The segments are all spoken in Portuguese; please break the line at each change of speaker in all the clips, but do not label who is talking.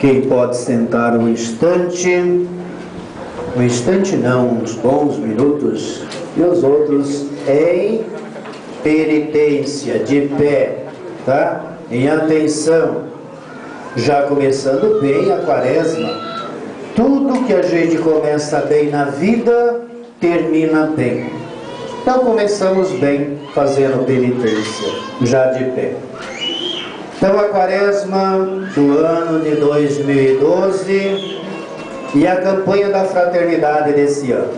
Quem pode sentar um instante não, uns bons minutos, e os outros em penitência, de pé, tá? Em atenção, já começando bem a quaresma. Tudo que a gente começa bem na vida, termina bem. Então começamos bem, fazendo penitência, já de pé. Então a quaresma do ano de 2012 e a campanha da fraternidade desse ano.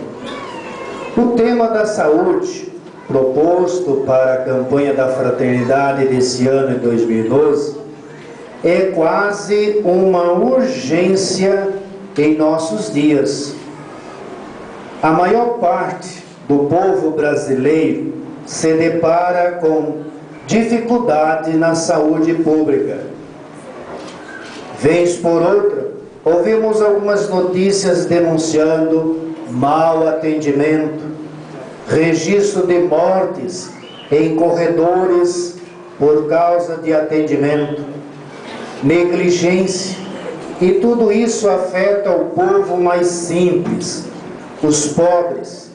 O tema da saúde proposto para a campanha da fraternidade desse ano de 2012 é quase uma urgência em nossos dias. A maior parte do povo brasileiro se depara com dificuldade na saúde pública. Vez por outra, ouvimos algumas notícias denunciando mau atendimento, registro de mortes em corredores por causa de atendimento, negligência, e tudo isso afeta o povo mais simples, os pobres.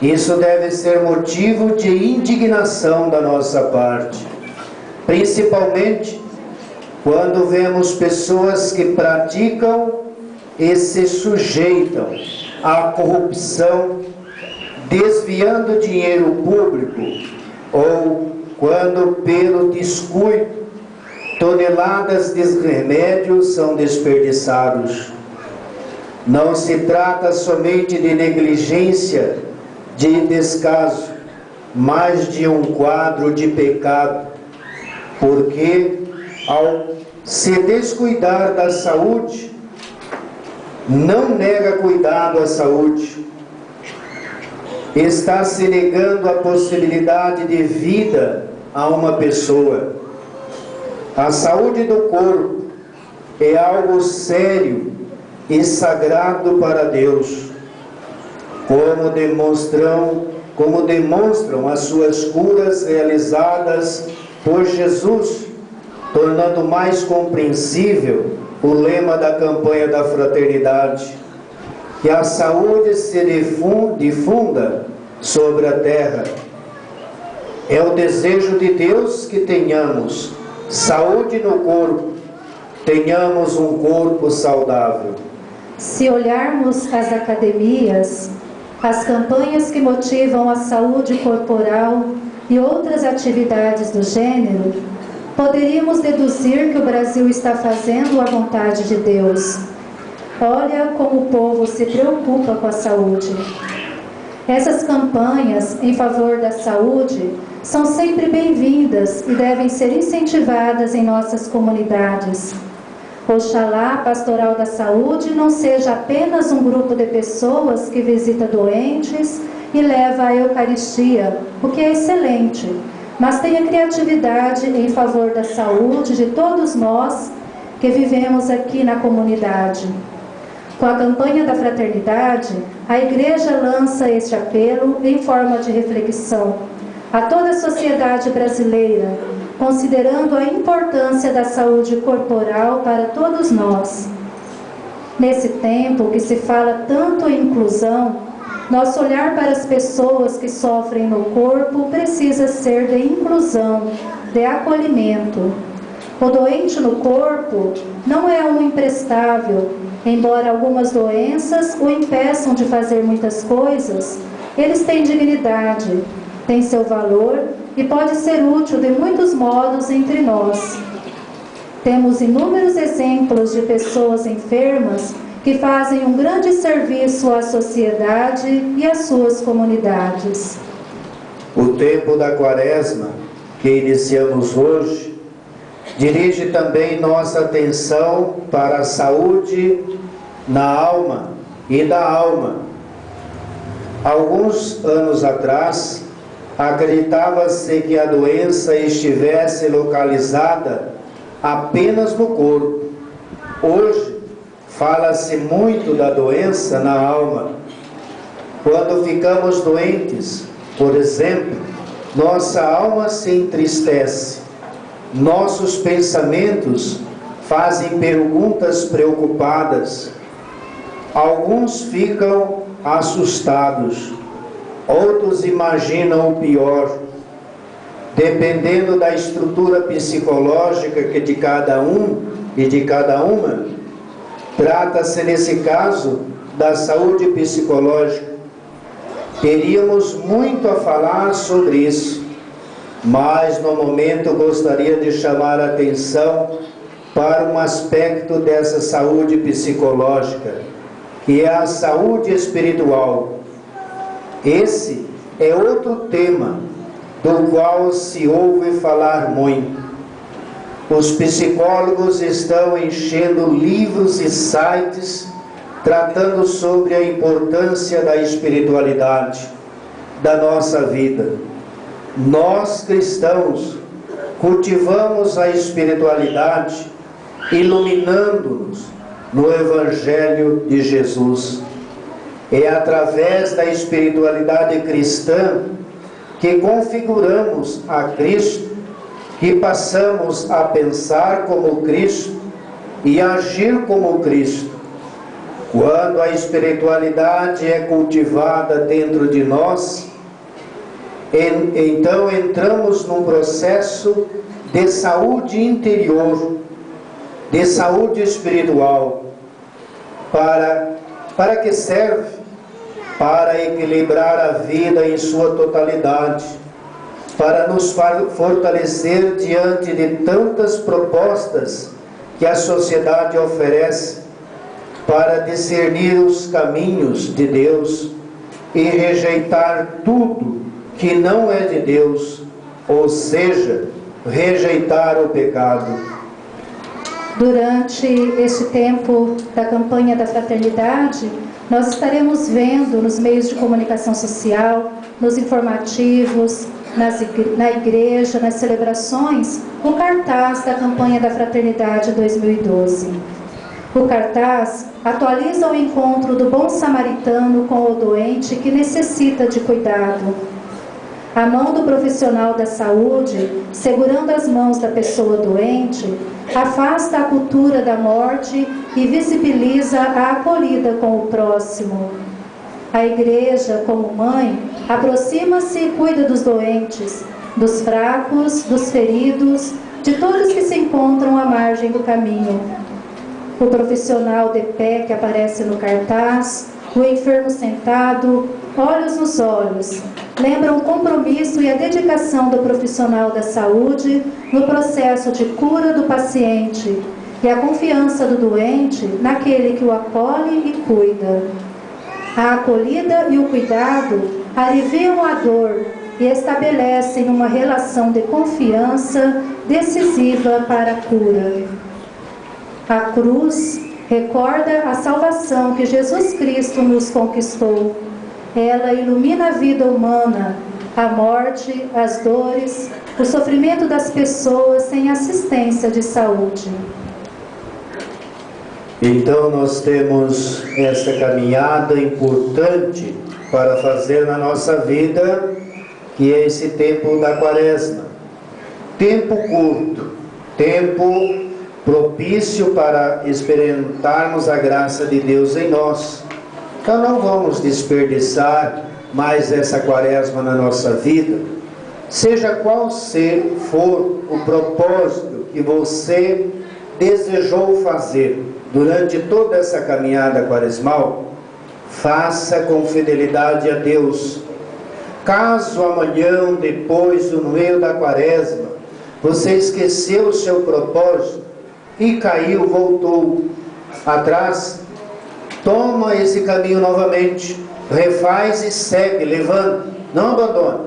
Isso deve ser motivo de indignação da nossa parte, principalmente quando vemos pessoas que praticam e se sujeitam à corrupção, desviando dinheiro público, ou quando, pelo descuido, toneladas de remédios são desperdiçados. Não se trata somente de negligência, de descaso, mas de um quadro de pecado, porque ao se descuidar da saúde, não nega cuidado à saúde, está se negando a possibilidade de vida a uma pessoa. A saúde do corpo é algo sério e sagrado para Deus, como demonstram as suas curas realizadas por Jesus, tornando mais compreensível o lema da campanha da fraternidade: que a saúde se difunda sobre a terra. É o desejo de Deus que tenhamos saúde no corpo, tenhamos um corpo saudável.
Se olharmos as academias, as campanhas que motivam a saúde corporal e outras atividades do gênero, poderíamos deduzir que o Brasil está fazendo a vontade de Deus. Olha como o povo se preocupa com a saúde. Essas campanhas em favor da saúde são sempre bem-vindas e devem ser incentivadas em nossas comunidades. Oxalá a Pastoral da Saúde não seja apenas um grupo de pessoas que visita doentes e leva a Eucaristia, o que é excelente, mas tenha criatividade em favor da saúde de todos nós que vivemos aqui na comunidade. Com a campanha da fraternidade, a Igreja lança este apelo em forma de reflexão a toda a sociedade brasileira, considerando a importância da saúde corporal para todos nós. Nesse tempo que se fala tanto em inclusão, nosso olhar para as pessoas que sofrem no corpo precisa ser de inclusão, de acolhimento. O doente no corpo não é um imprestável, embora algumas doenças o impeçam de fazer muitas coisas, eles têm dignidade, têm seu valor e pode ser útil de muitos modos entre nós. Temos inúmeros exemplos de pessoas enfermas que fazem um grande serviço à sociedade e às suas comunidades.
O tempo da quaresma, que iniciamos hoje, dirige também nossa atenção para a saúde na alma e da alma. Alguns anos atrás, acreditava-se que a doença estivesse localizada apenas no corpo. Hoje, fala-se muito da doença na alma. Quando ficamos doentes, por exemplo, nossa alma se entristece, nossos pensamentos fazem perguntas preocupadas. Alguns ficam assustados, outros imaginam o pior. Dependendo da estrutura psicológica que de cada um e de cada uma, trata-se nesse caso da saúde psicológica. Teríamos muito a falar sobre isso, mas no momento gostaria de chamar a atenção para um aspecto dessa saúde psicológica, que é a saúde espiritual. Esse é outro tema do qual se ouve falar muito. Os psicólogos estão enchendo livros e sites tratando sobre a importância da espiritualidade da nossa vida. Nós cristãos cultivamos a espiritualidade iluminando-nos no Evangelho de Jesus. É através da espiritualidade cristã que configuramos a Cristo, que passamos a pensar como Cristo e agir como Cristo. Quando a espiritualidade é cultivada dentro de nós, então entramos num processo de saúde interior, de saúde espiritual. Para que serve? Para equilibrar a vida em sua totalidade, para nos fortalecer diante de tantas propostas que a sociedade oferece, para discernir os caminhos de Deus e rejeitar tudo que não é de Deus, ou seja, rejeitar o pecado.
Durante este tempo da campanha da fraternidade, nós estaremos vendo nos meios de comunicação social, nos informativos, na igreja, nas celebrações, o cartaz da campanha da fraternidade 2012. O cartaz atualiza o encontro do bom samaritano com o doente que necessita de cuidado. A mão do profissional da saúde, segurando as mãos da pessoa doente, afasta a cultura da morte e visibiliza a acolhida com o próximo. A igreja, como mãe, aproxima-se e cuida dos doentes, dos fracos, dos feridos, de todos que se encontram à margem do caminho. O profissional de pé que aparece no cartaz, o enfermo sentado, olhos nos olhos, lembram o compromisso e a dedicação do profissional da saúde no processo de cura do paciente e a confiança do doente naquele que o acolhe e cuida. A acolhida e o cuidado aliviam a dor e estabelecem uma relação de confiança decisiva para a cura. A cruz recorda a salvação que Jesus Cristo nos conquistou. Ela ilumina a vida humana, a morte, as dores, o sofrimento das pessoas sem assistência de saúde.
Então nós temos essa caminhada importante para fazer na nossa vida, que é esse tempo da Quaresma. Tempo curto, tempo propício para experimentarmos a graça de Deus em nós. Então não vamos desperdiçar mais essa Quaresma na nossa vida. Seja qual for o propósito que você desejou fazer durante toda essa caminhada quaresmal, faça com fidelidade a Deus. Caso amanhã, depois, no meio da Quaresma, você esqueceu o seu propósito e caiu, voltou atrás, toma esse caminho novamente, refaz e segue, levanta, não abandona.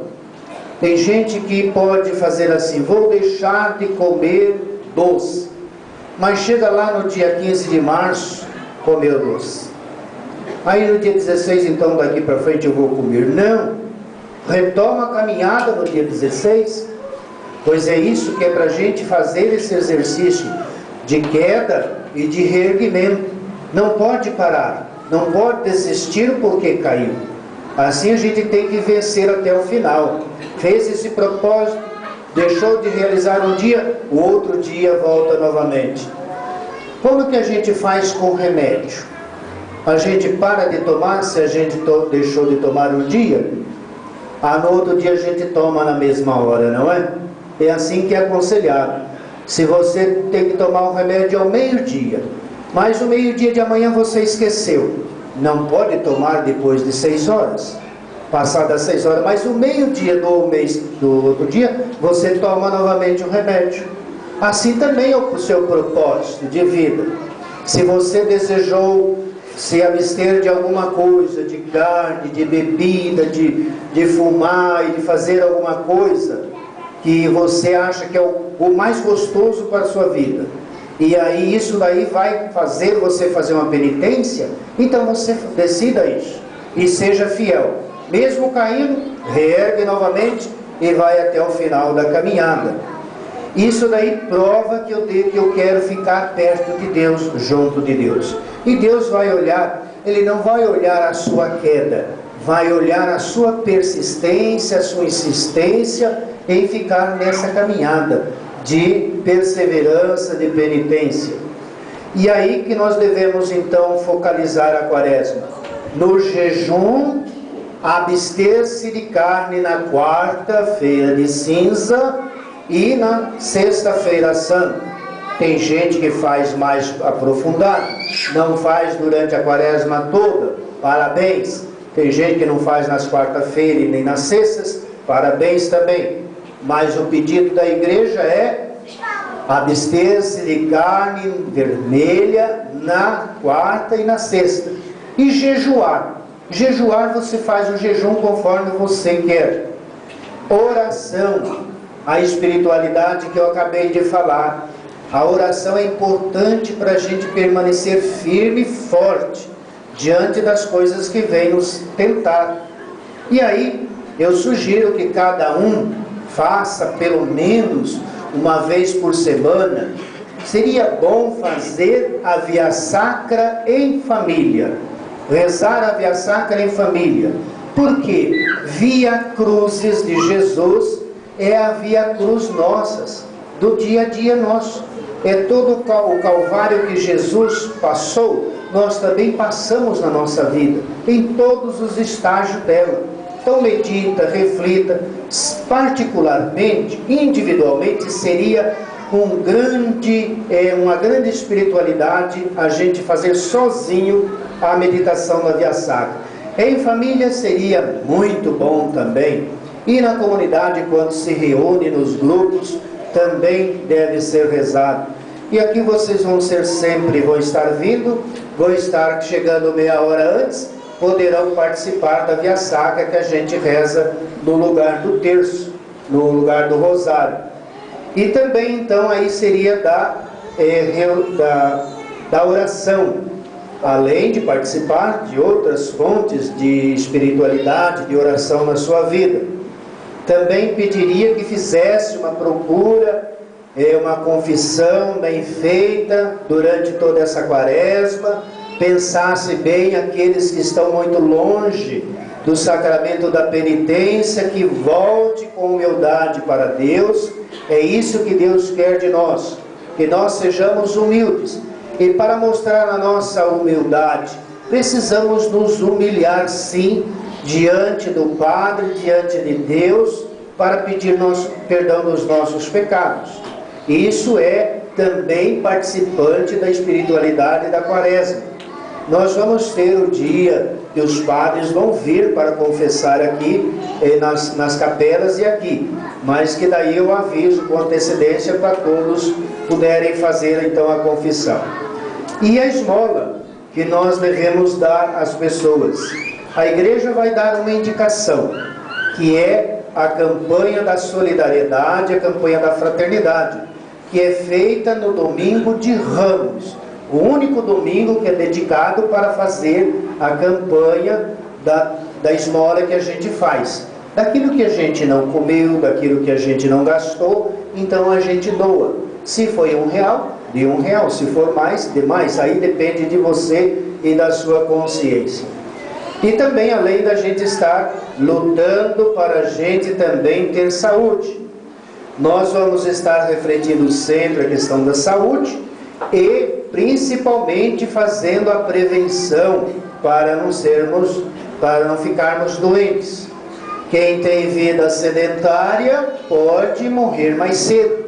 Tem gente que pode fazer assim: vou deixar de comer doce, mas chega lá no dia 15 de março, comeu doce. Aí no dia 16, então daqui para frente eu vou comer. Não, retoma a caminhada no dia 16, pois é isso que é para a gente fazer, esse exercício de queda e de reerguimento. Não pode parar, não pode desistir porque caiu. Assim a gente tem que vencer até o final. Fez esse propósito, deixou de realizar um dia, o outro dia volta novamente. Como que a gente faz com o remédio? A gente para de tomar se a gente deixou de tomar um dia? No outro dia a gente toma na mesma hora, não é? É assim que é aconselhado. Se você tem que tomar um remédio ao meio-dia, mas o meio-dia de amanhã você esqueceu, não pode tomar depois de 6 horas. Passadas 6 horas, mas o meio-dia do outro dia, você toma novamente o remédio. Assim também é o seu propósito de vida. Se você desejou se abster de alguma coisa, de carne, de bebida, de fumar e de fazer alguma coisa que você acha que é o mais gostoso para a sua vida, e aí isso daí vai fazer você fazer uma penitência, então você decida isso e seja fiel. Mesmo caindo, reergue novamente e vai até o final da caminhada. Isso daí prova que eu quero ficar perto de Deus, junto de Deus. E Deus vai olhar, Ele não vai olhar a sua queda, vai olhar a sua persistência, a sua insistência em ficar nessa caminhada de perseverança, de penitência. E aí que nós devemos então focalizar a quaresma. No jejum, abster-se de carne na quarta-feira de cinza e na sexta-feira santa. Tem gente que faz mais aprofundado, não faz durante a quaresma toda, parabéns. Tem gente que não faz nas quarta-feiras e nem nas sextas, parabéns também. Mas o pedido da igreja é abster-se de carne vermelha na quarta e na sexta. E jejuar. Jejuar, você faz o jejum conforme você quer. Oração, a espiritualidade que eu acabei de falar. A oração é importante para a gente permanecer firme e forte diante das coisas que vêm nos tentar. E aí, eu sugiro que cada um faça pelo menos uma vez por semana. Seria bom fazer a Via Sacra em família. Rezar a Via Sacra em família. Porque Via Cruzes de Jesus é a Via Cruz nossas, do dia a dia nosso. É todo o Calvário que Jesus passou, nós também passamos na nossa vida, em todos os estágios dela. Então medita, reflita. Particularmente, individualmente, seria uma grande espiritualidade a gente fazer sozinho a meditação da Via Sacra. Em família seria muito bom também. E na comunidade, quando se reúne nos grupos, também deve ser rezado. E aqui vocês vão estar vindo, vão estar chegando meia hora antes, poderão participar da Via Sacra que a gente reza no lugar do terço, no lugar do rosário. E também então aí seria da oração, além de participar de outras fontes de espiritualidade, de oração na sua vida. Também pediria que fizesse uma procura, uma confissão bem feita durante toda essa quaresma, pensasse bem aqueles que estão muito longe do sacramento da penitência, que volte com humildade para Deus. É isso que Deus quer de nós, que nós sejamos humildes. E para mostrar a nossa humildade, precisamos nos humilhar sim, diante do Padre, diante de Deus, para pedir perdão dos nossos pecados. Isso é também participante da espiritualidade da quaresma. Nós vamos ter o dia que os padres vão vir para confessar aqui, nas capelas e aqui, mas que daí eu aviso com antecedência para todos puderem fazer então a confissão. E a esmola que nós devemos dar às pessoas. A igreja vai dar uma indicação, que é a campanha da solidariedade, a campanha da fraternidade, que é feita no domingo de Ramos, o único domingo que é dedicado para fazer a campanha da esmola que a gente faz. Daquilo que a gente não comeu, daquilo que a gente não gastou, então a gente doa. Se foi R$1, dê R$1. Se for mais, dê mais. Aí depende de você e da sua consciência. E também, além da gente estar lutando para a gente também ter saúde, nós vamos estar refletindo sempre a questão da saúde e principalmente fazendo a prevenção para não ficarmos doentes. Quem tem vida sedentária pode morrer mais cedo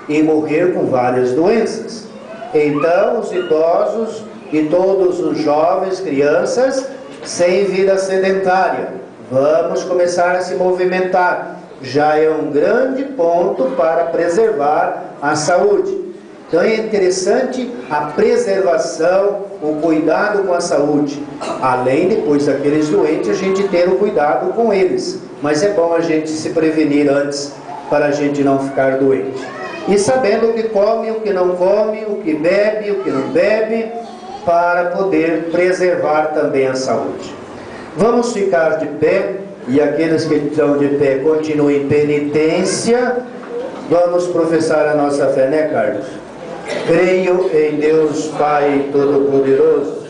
e morrer com várias doenças. Então, os idosos e todos os jovens, crianças, sem vida sedentária, vamos começar a se movimentar. Já é um grande ponto para preservar a saúde. Então é interessante a preservação, o cuidado com a saúde. Além, depois daqueles doentes, a gente ter o cuidado com eles. Mas é bom a gente se prevenir antes, para a gente não ficar doente. E sabendo o que come, o que não come, o que bebe, o que não bebe, para poder preservar também a saúde. Vamos ficar de pé, e aqueles que estão de pé continuem em penitência. Vamos professar a nossa fé, né, Carlos? Creio em Deus Pai Todo-Poderoso,